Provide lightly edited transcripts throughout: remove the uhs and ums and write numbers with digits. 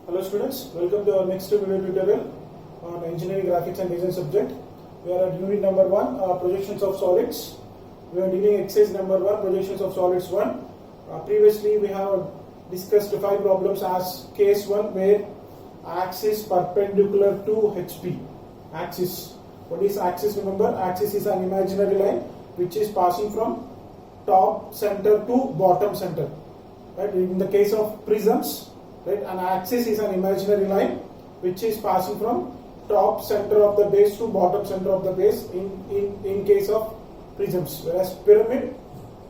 Hello students, welcome to our next video tutorial on engineering graphics and design subject. We are at unit number 1, projections of solids. We are dealing exercise number 1, projections of solids 1. Previously we have discussed 5 problems as case 1 where axis perpendicular to HP. Axis. What is axis? Remember, axis is an imaginary line which is passing from top center to bottom center. Right? In the case of prisms, right, an axis is an imaginary line which is passing from top center of the base to bottom center of the base in case of prisms. Whereas pyramid,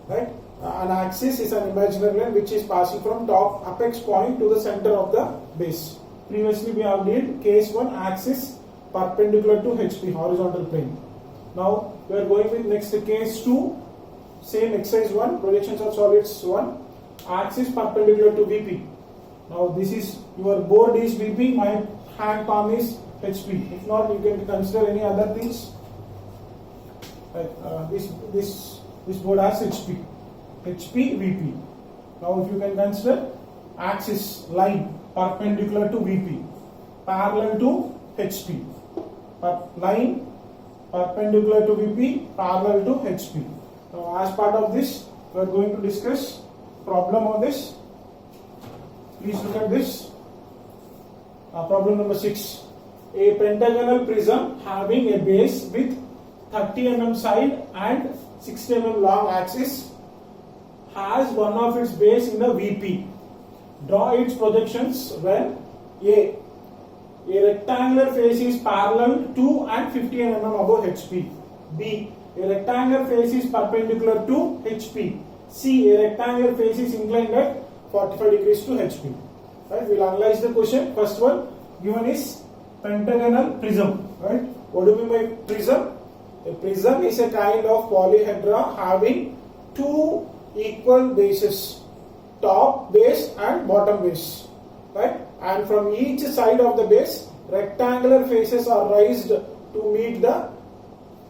right, an axis is an imaginary line which is passing from top apex point to the center of the base. Previously we have did case 1 axis perpendicular to HP, horizontal plane. Now we are going with next case 2, same exercise 1, projections of solids 1, axis perpendicular to VP. Now this is, your board is VP, my hand palm is HP. If not, you can consider any other things. Like this board has HP, VP. Now if you can consider axis line perpendicular to VP, parallel to HP. Line perpendicular to VP, parallel to HP. Now as part of this, we are going to discuss problem on this. Please look at this. Problem number 6. A pentagonal prism having a base with 30 mm side and 60 mm long axis has one of its base in the VP. Draw its projections when A rectangular face is parallel to and 50 mm above HP. B. A rectangular face is perpendicular to HP. C. A rectangular face is inclined at 45 degrees to HP. Right? We'll analyze the question. First one given is pentagonal prism. Right? What do you mean by prism? A prism is a kind of polyhedra having two equal bases, top base and bottom base. Right? And from each side of the base, rectangular faces are raised to meet the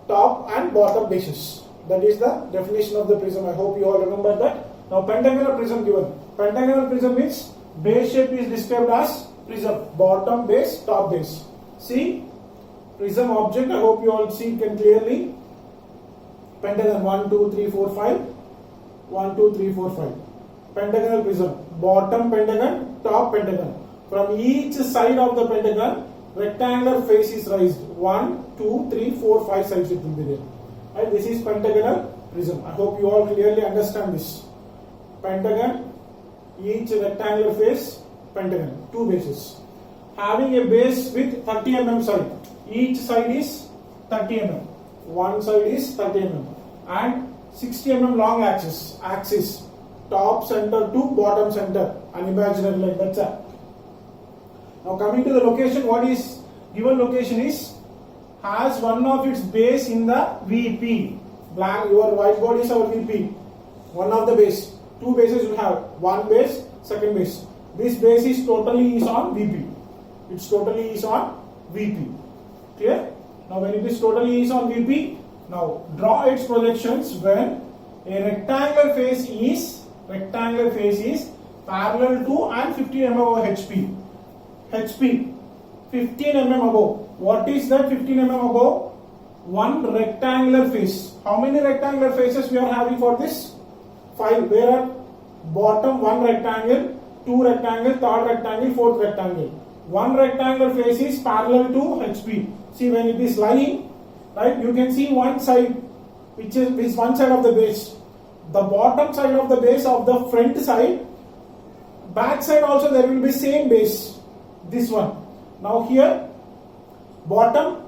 top and bottom bases. That is the definition of the prism. I hope you all remember that. Now pentagonal prism given. Pentagonal prism means base shape is described as prism. Bottom base, top base. See, prism object, I hope you all see can clearly. Pentagon 1, 2, 3, 4, 5. 1, 2, 3, 4, 5. Pentagonal prism. Bottom pentagon, top pentagon. From each side of the pentagon, rectangular face is raised. 1, 2, 3, 4, 5 sides it will be there. Right? This is pentagonal prism. I hope you all clearly understand this. Pentagon, each rectangular face, pentagon, two bases. Having a base with 30 mm side. Each side is 30 mm. One side is 30 mm. And 60 mm long axis. Top center to bottom center. An imaginary line. That's it. Now coming to the location, what is given location is has one of its base in the VP. Blank, your whiteboard is our VP. One of the base. Two bases you have. One base, second base. This base is totally is on VP. It's totally is on VP. Clear? Now when it is totally is on VP, now draw its projections when a rectangular face is parallel to and 15 mm above HP. 15 mm above. What is that 15 mm above? One rectangular face. How many rectangular faces we are having for this? 5. Where are bottom 1 rectangle, 2 rectangle, 3rd rectangle, 4th rectangle. One rectangular face is parallel to HP. See, when it is lying, right, you can see one side, which is one side of the base. The bottom side of the base of the front side, back side also there will be same base. This one. Now here, bottom,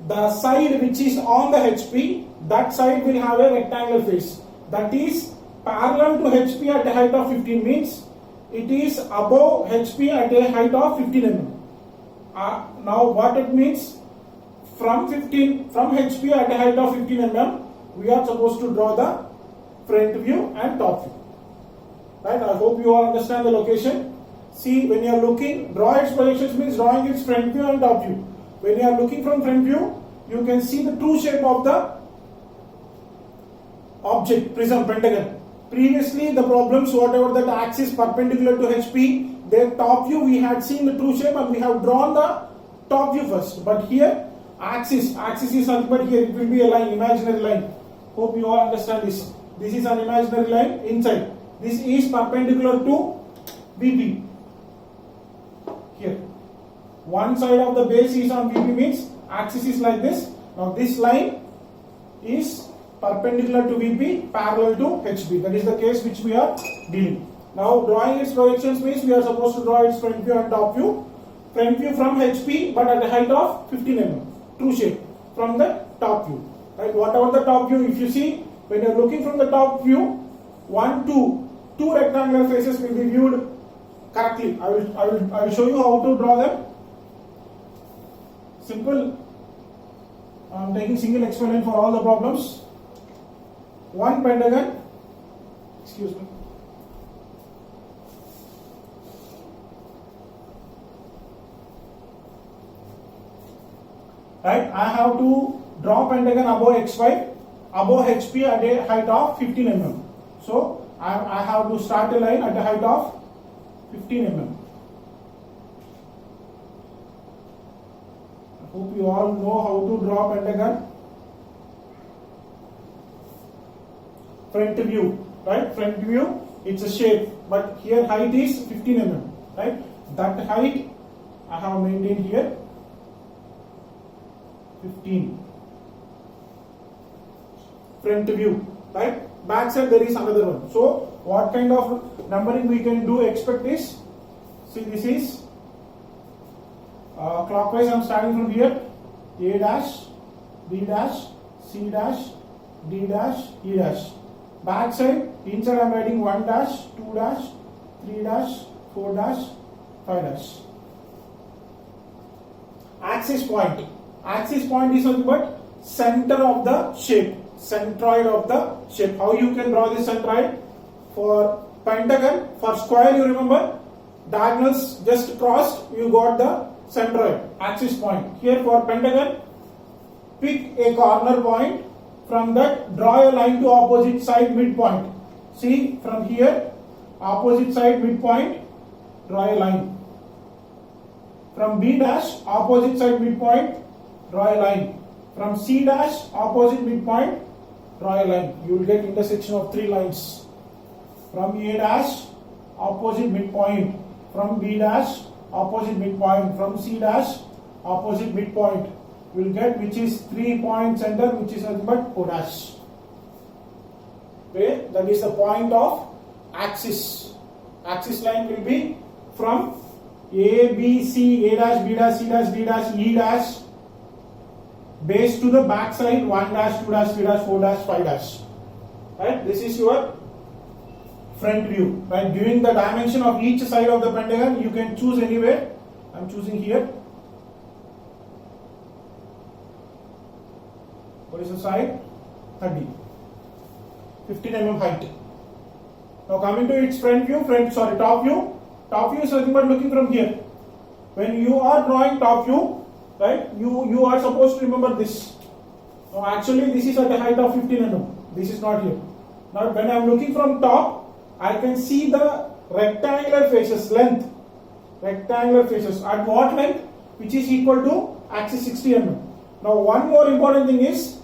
the side which is on the HP, that side will have a rectangular face. That is parallel to HP at a height of 15 means it is above HP at a height of 15 mm. Now what it means, from HP at a height of 15 mm, we are supposed to draw the front view and top view. Right? I hope you all understand the location. See, when you are looking, draw its projections means drawing its front view and top view. When you are looking from front view, you can see the true shape of the object, prism, pentagon. Previously, the problems, whatever that axis perpendicular to HP, the top view we had seen the true shape and we have drawn the top view first. But here axis is nothing but here it will be a line, imaginary line. Hope you all understand this. This is an imaginary line inside. This is perpendicular to VP. Here. One side of the base is on VP means axis is like this. Now this line is perpendicular to VP, parallel to HB. That is the case which we are dealing. Now drawing its projections means we are supposed to draw its front view and top view. Front view from HP but at a height of 15 mm. True shape from the top view. Right? Whatever the top view, if you see when you are looking from the top view, two rectangular faces will be viewed correctly. I will show you how to draw them. Simple. I am taking single exponent for all the problems. One pentagon. Excuse me. Right, I have to draw pentagon above XY, above HP at a height of 15 mm. So I have to start a line at a height of 15 mm. I hope you all know how to draw pentagon. Front view, right? Front view, it's a shape, but here height is 15 mm, right? That height I have maintained here. 15. Front view, right? Back side there is another one. So what kind of numbering we can do expect is, see this is clockwise. I am starting from here, A dash, B dash, C dash, D dash, E dash. Back side, inside I am writing 1 dash, 2 dash, 3 dash, 4 dash, 5 dash. Axis point. Axis point is nothing but center of the shape, centroid of the shape. How you can draw this centroid? For pentagon, for square you remember, diagonals just crossed, you got the centroid, axis point. Here for pentagon, pick a corner point, from that draw a line to opposite side midpoint. See from here, opposite side midpoint, draw a line. From B dash, opposite side midpoint, draw a line. From C dash, opposite midpoint, draw a line. You will get intersection of 3 lines. From A dash, opposite midpoint. From B dash, opposite midpoint. From C dash, opposite midpoint. You will get which is 3-point center, which is nothing but O dash. Okay, that is the point of axis. Axis line will be from A, B, C, A dash, B dash, C dash, D dash, E dash, base to the back side 1 dash, 2 dash, 3 dash, 4 dash, 5 dash. Right? This is your front view. Right? Giving the dimension of each side of the pentagon, you can choose anywhere. I am choosing here. What is the side? 30. 15 mm height. Now coming to its front view, top view. Top view is nothing but looking from here. When you are drawing top view, right, you are supposed to remember this. Now actually this is at a height of 15 mm. This is not here. Now when I am looking from top, I can see the rectangular faces length. Rectangular faces at what length? Which is equal to axis 60 mm. Now one more important thing is,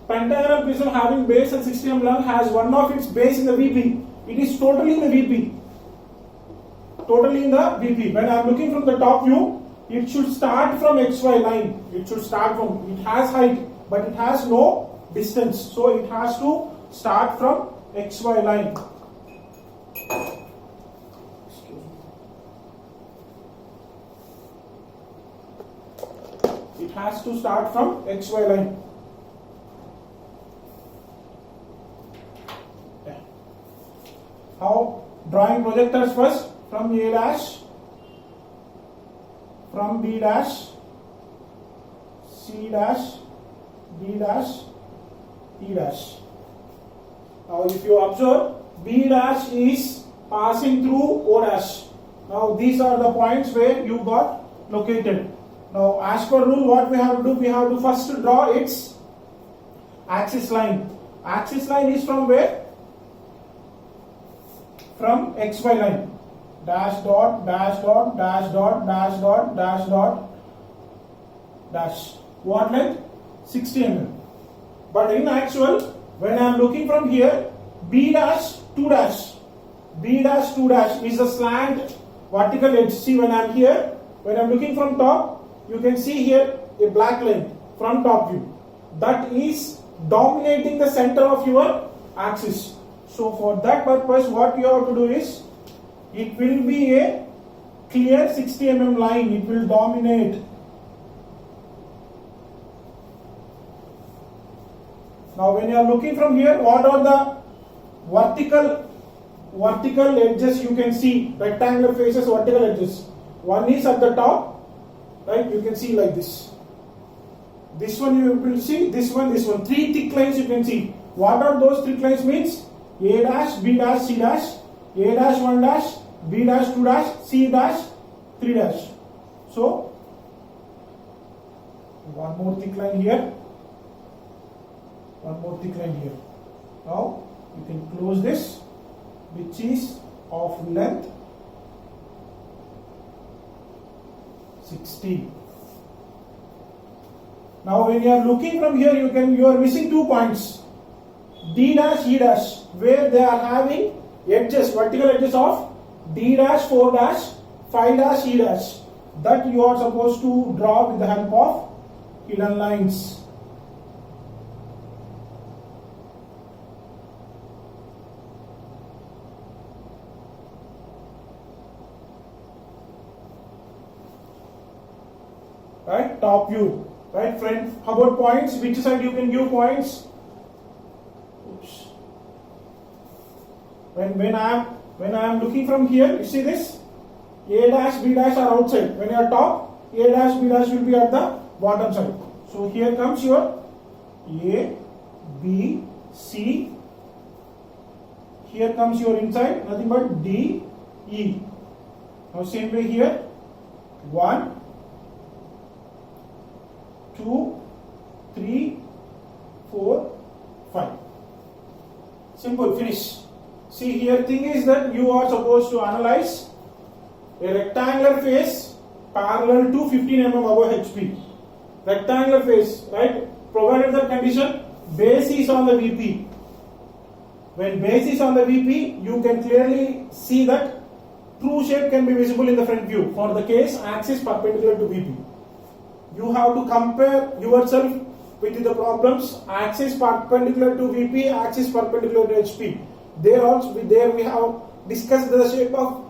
pentagonal prism having base at 60 mm long has one of its base in the VP. It is totally in the VP. Totally in the VP. When I am looking from the top view, it should start from XY line. It should start from, it has height, but it has no distance. So it has to start from XY line. It has to start from XY line. Yeah. How? Drawing projectors first from A dash, from B dash, C dash, D dash, E dash. Now if you observe, B dash is passing through O dash. Now these are the points where you got located. Now as per rule, what we have to do, we have to first draw its axis line. Axis line is from where? From XY line. dash dot, dash dot, dash dot, dash dot, dash dot, dash. What length? 60 mm. But in actual, when I am looking from here, B dash 2 dash, B dash 2 dash is the slant vertical edge. See, when I am here, when I am looking from top, you can see here a black line from top view. That is dominating the center of your axis. So for that purpose, what you have to do is, it will be a clear 60 mm line. It will dominate. Now when you are looking from here, what are the vertical edges you can see? Rectangular faces, vertical edges. One is at the top, right? You can see like this. This one you will see, this one. 3 thick lines you can see. What are those thick lines means? A dash, B dash, C dash, A dash 1 dash, B dash 2 dash, C dash 3 dash. So one more thick line here, one more thick line here. Now you can close this, which is of length 60. Now when you are looking from here, you are missing 2 points, D dash, E dash, where they are having edges, vertical edges of D dash, 4 dash, 5 dash, E dash. That you are supposed to draw with the help of hidden lines. Right, top view. Right, friend. How about points? Which side you can give points? Oops. When I am looking from here, you see this? A dash, B dash are outside. When you are top, A dash, B dash will be at the bottom side. So here comes your A, B, C. Here comes your inside, nothing but D, E. Now same way here, 1, 2, 3, 4, 5. Simple, finish. See here, thing is that you are supposed to analyze a rectangular face parallel to 15 mm above HP. Rectangular face, right? Provided the condition base is on the VP. When base is on the VP, you can clearly see that true shape can be visible in the front view. For the case axis perpendicular to VP. You have to compare yourself with the problems axis perpendicular to VP, axis perpendicular to HP. There we have discussed the shape of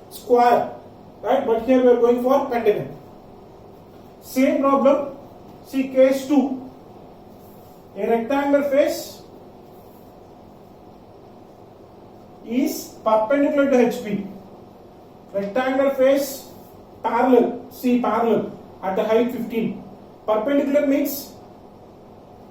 square, right? But here we are going for pentagon. Same problem. See case 2. A rectangular face is perpendicular to HP. Rectangular face parallel, see parallel at the height 15. Perpendicular means,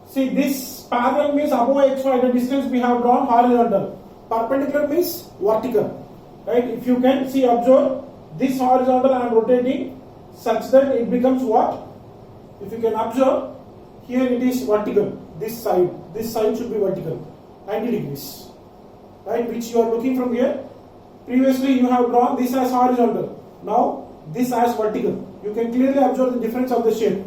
see this parallel means above XY, the distance we have drawn horizontal. Perpendicular means vertical. Right? If you can see, observe this horizontal I am rotating such that it becomes what? If you can observe, here it is vertical. This side should be vertical, 90 degrees. Right? Which you are looking from here. Previously you have drawn this as horizontal. Now this as vertical. You can clearly observe the difference of the shape.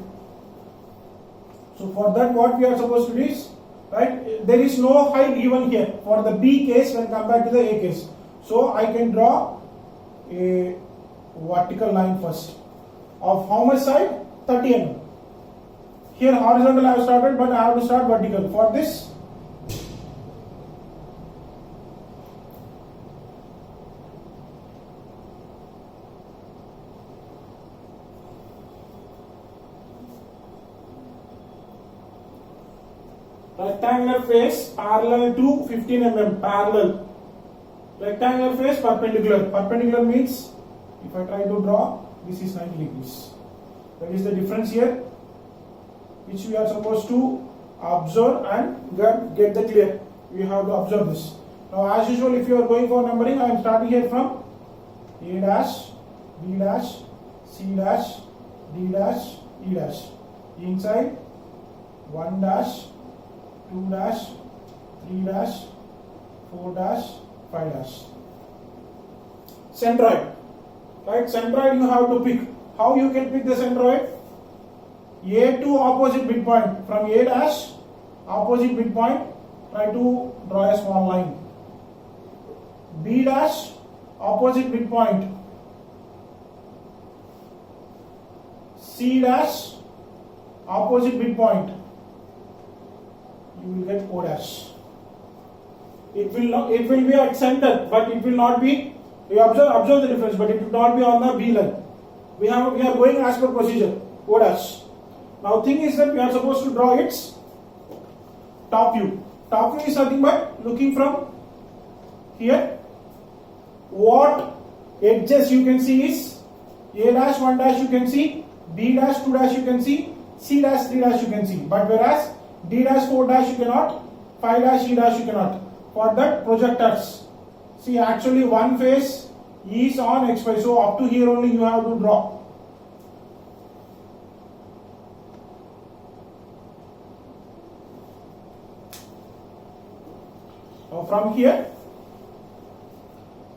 So for that, what we are supposed to do is, right, there is no height given here for the B case when compared to the A case. So I can draw a vertical line first. Of how much side? 30 mm. Here horizontal I have started, but I have to start vertical. For this, rectangular face parallel to 15 mm, parallel. Rectangular face perpendicular. Perpendicular means, if I try to draw, this is 90 degrees. That is the difference here, which we are supposed to observe and get the clear. We have to observe this. Now as usual, if you are going for numbering, I am starting here from A dash, B dash, C dash, D dash, E dash. Inside 1 dash, 2 dash, 3 dash, 4 dash, 5 5 dash. Centroid. Right, centroid you have to pick. How you can pick the centroid? A to opposite midpoint. From A dash, opposite midpoint, try to draw a small line. B dash, opposite midpoint. C dash, opposite midpoint. You will get O dash. It will be at center, but it will not be. You observe the difference, but it will not be on the B line. We are going as per procedure. O dash. Now thing is that we are supposed to draw its top view. Top view is nothing but looking from here. What edges you can see is A dash 1 dash you can see, B dash 2 dash you can see, C dash 3 dash you can see. But whereas D dash 4 dash you cannot, 5 dash E dash you cannot. For that projectors, see actually one face is on XY, so up to here only you have to draw. Now from here,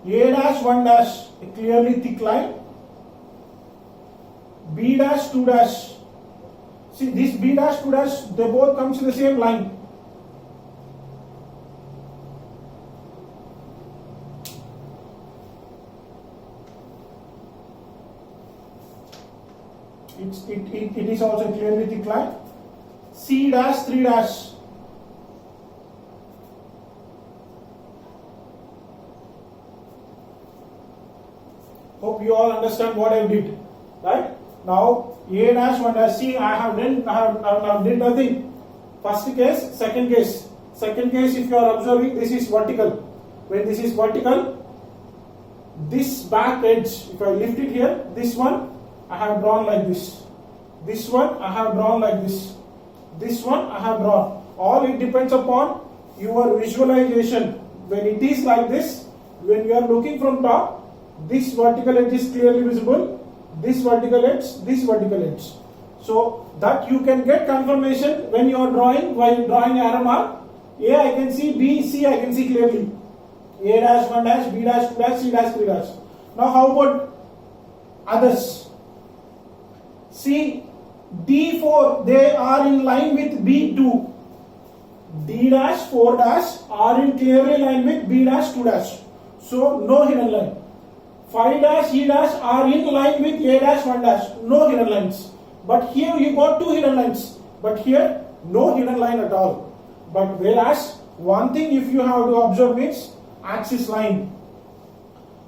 A dash 1 dash, a clearly thick line, B dash 2 dash, see this B dash 2 dash, they both comes in the same line. It is also clearly thick line. C dash 3 dash. Hope you all understand what I did, right? Now A dash 1 dash. See, I have did nothing. First case, second case. Second case, if you are observing, this is vertical. When this is vertical, this back edge, if I lift it here, this one I have drawn like this. This one I have drawn like this. This one I have drawn. All it depends upon your visualization. When it is like this, when you are looking from top, this vertical edge is clearly visible. This vertical edge, this vertical edge. So that you can get confirmation when you are drawing, while drawing arrow mark. A I can see, B, C I can see clearly. A dash 1 dash, B dash 2 dash, C dash 3 dash. Now how about others? See, D4, they are in line with B2. D dash 4 dash are in clearly line with B dash 2 dash. So no hidden line. 5 dash, E dash are in line with A dash 1 dash. No hidden lines. But here you got 2 hidden lines. But here no hidden line at all. But whereas one thing if you have to observe is axis line.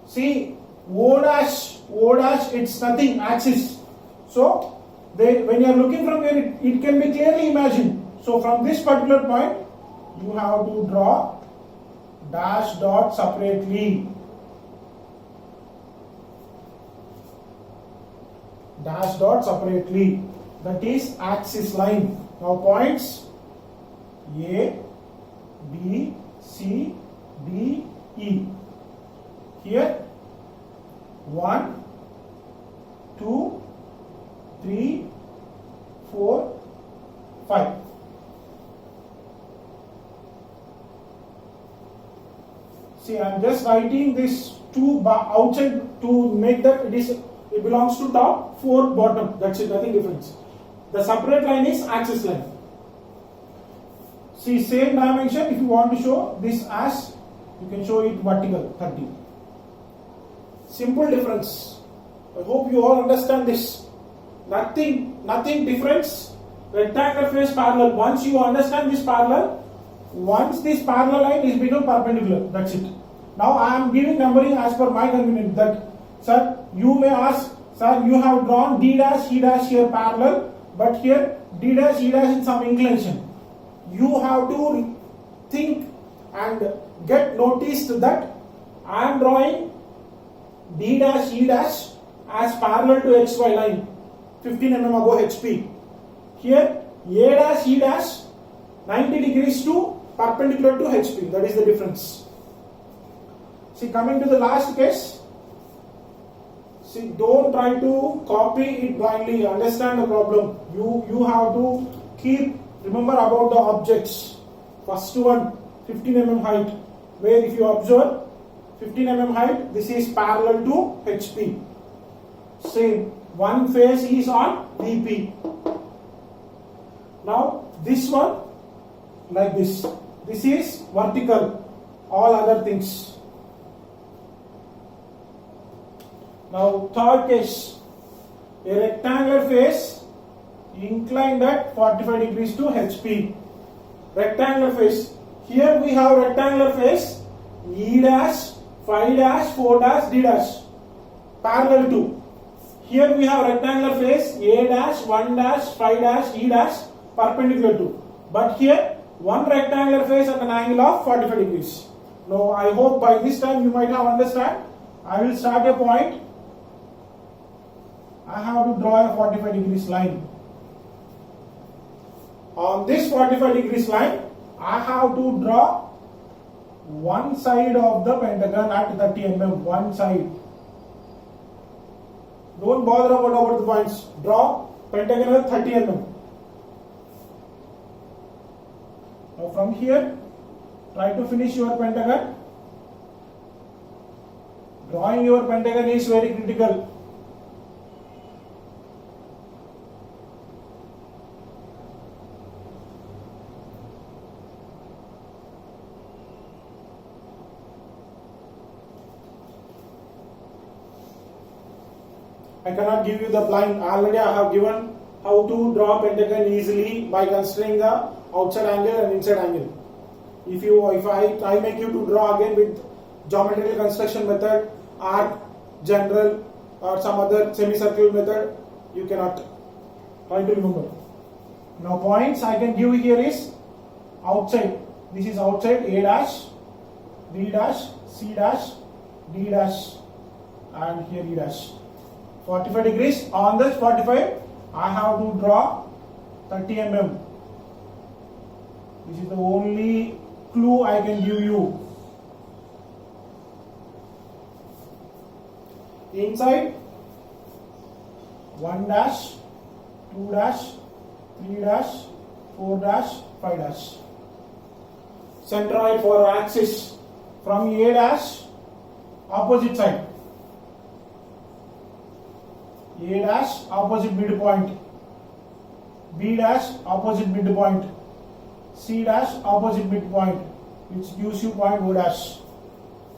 See, O dash, it's nothing, axis. So when you are looking from here, it can be clearly imagined. So from this particular point, you have to draw dash dot separately. Dash dot separately. That is axis line. Now points A, B, C, D, E. Here 1, 2, 3, 4, 5. See, I am just writing this 2 outside to make that it belongs to top, 4 bottom. That's it, nothing difference. The separate line is axis line. See, same dimension, if you want to show this as, you can show it vertical, 30. Simple difference. I hope you all understand this. Nothing difference. Rectangular face parallel. Once you understand this parallel, once this parallel line is become perpendicular, that's it. Now I am giving numbering as per my convenience. That, sir, you may ask, sir, you have drawn D dash, E dash here parallel, but here D dash, E dash in some inclination. You have to think and get noticed that I am drawing D dash, E dash as parallel to XY line, 15 mm above HP. Here A dash, E dash 90 degrees to perpendicular to HP. That is the difference. See, coming to the last case. See, don't try to copy it blindly. Understand the problem. You have to remember about the objects. First one, 15 mm height, where if you observe, 15 mm height. This is parallel to HP. Same. One face is on VP. Now this one like this. This is vertical. All other things. Now third case. A rectangular face inclined at 45 degrees to HP. Rectangular face. Here we have rectangular face E dash, phi dash, 4 dash, D dash. Parallel to. Here we have rectangular face A dash, 1 dash, phi dash, E dash, perpendicular to. But here one rectangular face at an angle of 45 degrees. Now I hope by this time you might have understand. I will start a point. I have to draw a 45 degrees line. On this 45 degrees line, I have to draw one side of the pentagon at 30 mm. One side. Don't bother about the points. Draw pentagon at 30 mm. Now from here, try to finish your pentagon. Drawing your pentagon is very critical. I cannot give you the line. Already I have given how to draw pentagon easily by considering the outside angle and inside angle. If I make you to draw again with geometrical construction method, arc, general, or some other semicircular method, you cannot. Try to remember. Now points I can give here is outside. This is outside A dash, B dash, C dash, D dash, and here E dash. 45 degrees. On this 45, I have to draw 30 mm. This is the only clue I can give you. Inside 1 dash, 2 dash, 3 dash, 4 dash, 5 dash. Centroid for axis from A dash, opposite side. A dash opposite midpoint, B dash opposite midpoint, C dash opposite midpoint, which gives you point O dash.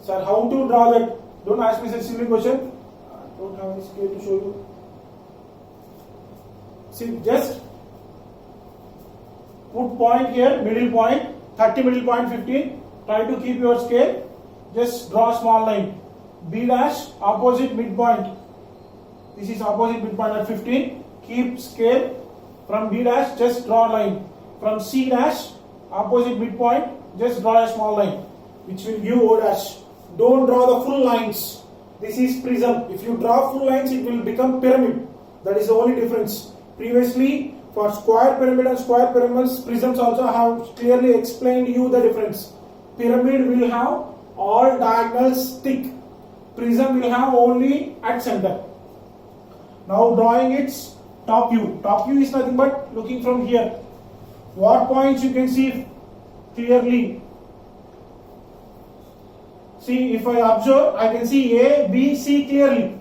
Sir, how to draw that? Don't ask me such silly question. I don't have any scale to show you. See, just put point here, middle point, 30 middle point 15. Try to keep your scale. Just draw a small line. B dash opposite midpoint. This is opposite midpoint at 15. Keep scale. From B dash, just draw a line. From C dash, opposite midpoint, just draw a small line, which will give O dash. Don't draw the full lines. This is prism. If you draw full lines, it will become pyramid. That is the only difference. Previously, for square pyramid and square pyramids, prisms also have clearly explained you the difference. Pyramid will have all diagonals thick. Prism will have only at center. Now drawing its top view. Top view is nothing but looking from here. What points you can see clearly? See, if I observe, I can see A, B, C clearly.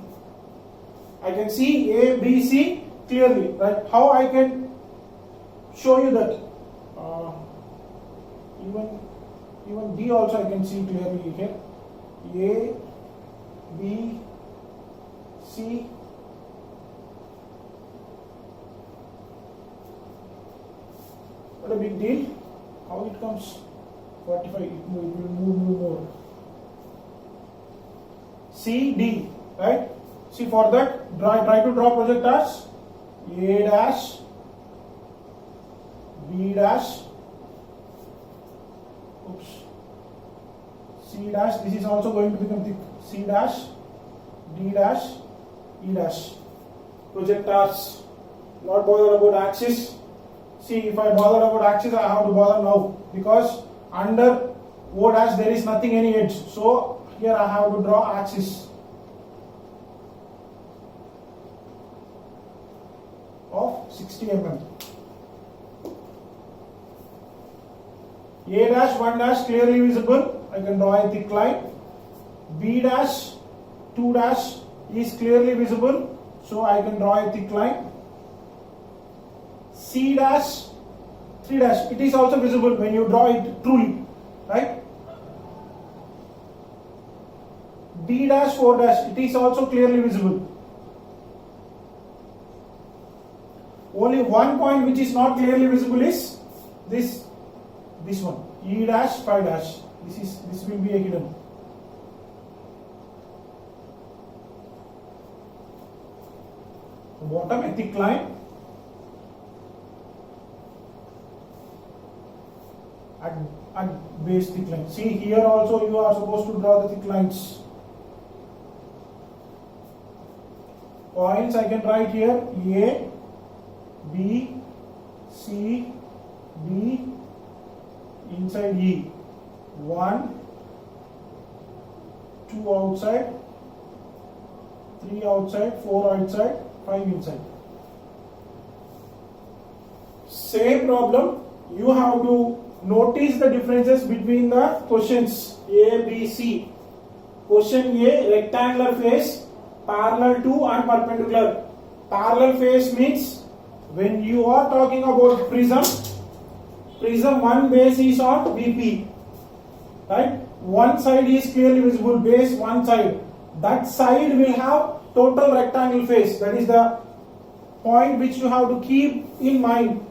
I can see A, B, C clearly. Right? How I can show you that? Even D also I can see clearly here. A, B, C. What a big deal. How it comes? 45, it will move more. C, D, right? See, for that, try to draw projectors. A dash, B dash, oops, C dash, this is also going to become thick. C dash, D dash, E dash. Projectors, not bother about axis. See, if I bother about axis, I have to bother now, because under O dash there is nothing any edge. So here I have to draw axis of 60 mm. A dash, 1 dash clearly visible. I can draw a thick line. B dash 2 dash is clearly visible, so I can draw a thick line. C dash 3 dash, it is also visible when you draw it truly, right? D dash 4 dash, it is also clearly visible. Only one point which is not clearly visible is this one, E dash 5 dash. This will be a hidden. Bottom a thick line at base thick line. See, here also you are supposed to draw the thick lines. Points I can write here: A, B, C, D, inside E. 1, 2 outside, 3 outside, 4 outside, 5 inside. Same problem, you have to notice the differences between the questions A, B, C. Question A, rectangular face, parallel to and perpendicular. Parallel face means when you are talking about prism one base is on VP, right? One side is clearly visible, base one side. That side will have total rectangle face. That is the point which you have to keep in mind.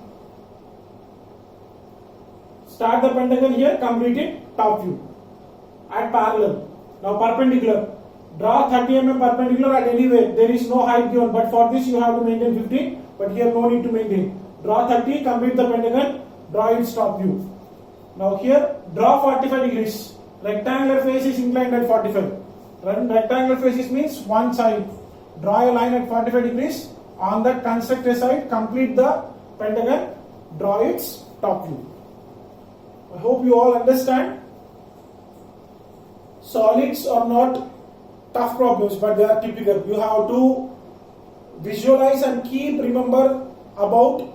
Start the pentagon here, complete it, top view. At parallel. Now perpendicular. Draw 30 mm perpendicular at anywhere. There is no height given, but for this you have to maintain 15, but here no need to maintain. Draw 30, complete the pentagon, draw its top view. Now here, draw 45 degrees. Rectangular face is inclined at 45. Rectangular face means one side. Draw a line at 45 degrees. On that constructed side, complete the pentagon, draw its top view. I hope you all understand. Solids are not tough problems, but they are typical. You have to visualize and keep remember about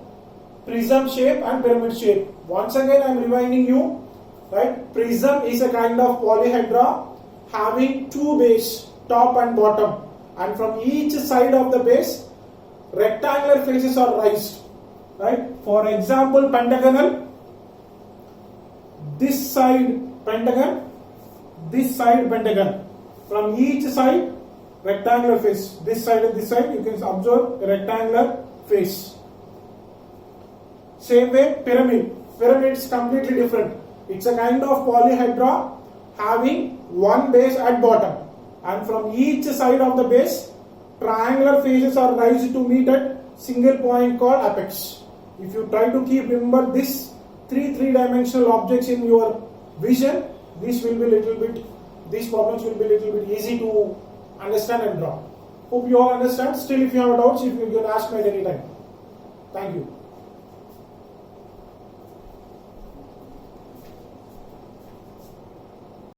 prism shape and pyramid shape. Once again I am reminding you, right? Prism is a kind of polyhedra having two bases, top and bottom, and from each side of the base rectangular faces are raised, right? For example, pentagonal, this side pentagon, this side pentagon. From each side rectangular face, this side and this side, you can observe a rectangular face. Same way pyramid. Pyramid is completely different. It's a kind of polyhedra having one base at bottom, and from each side of the base triangular faces are raised to meet at single point called apex. If you try to keep remember this three-dimensional objects in your vision, these problems will be little bit easy to understand and draw. Hope you all understand. Still, if you have doubts, you can ask me at any time. Thank you.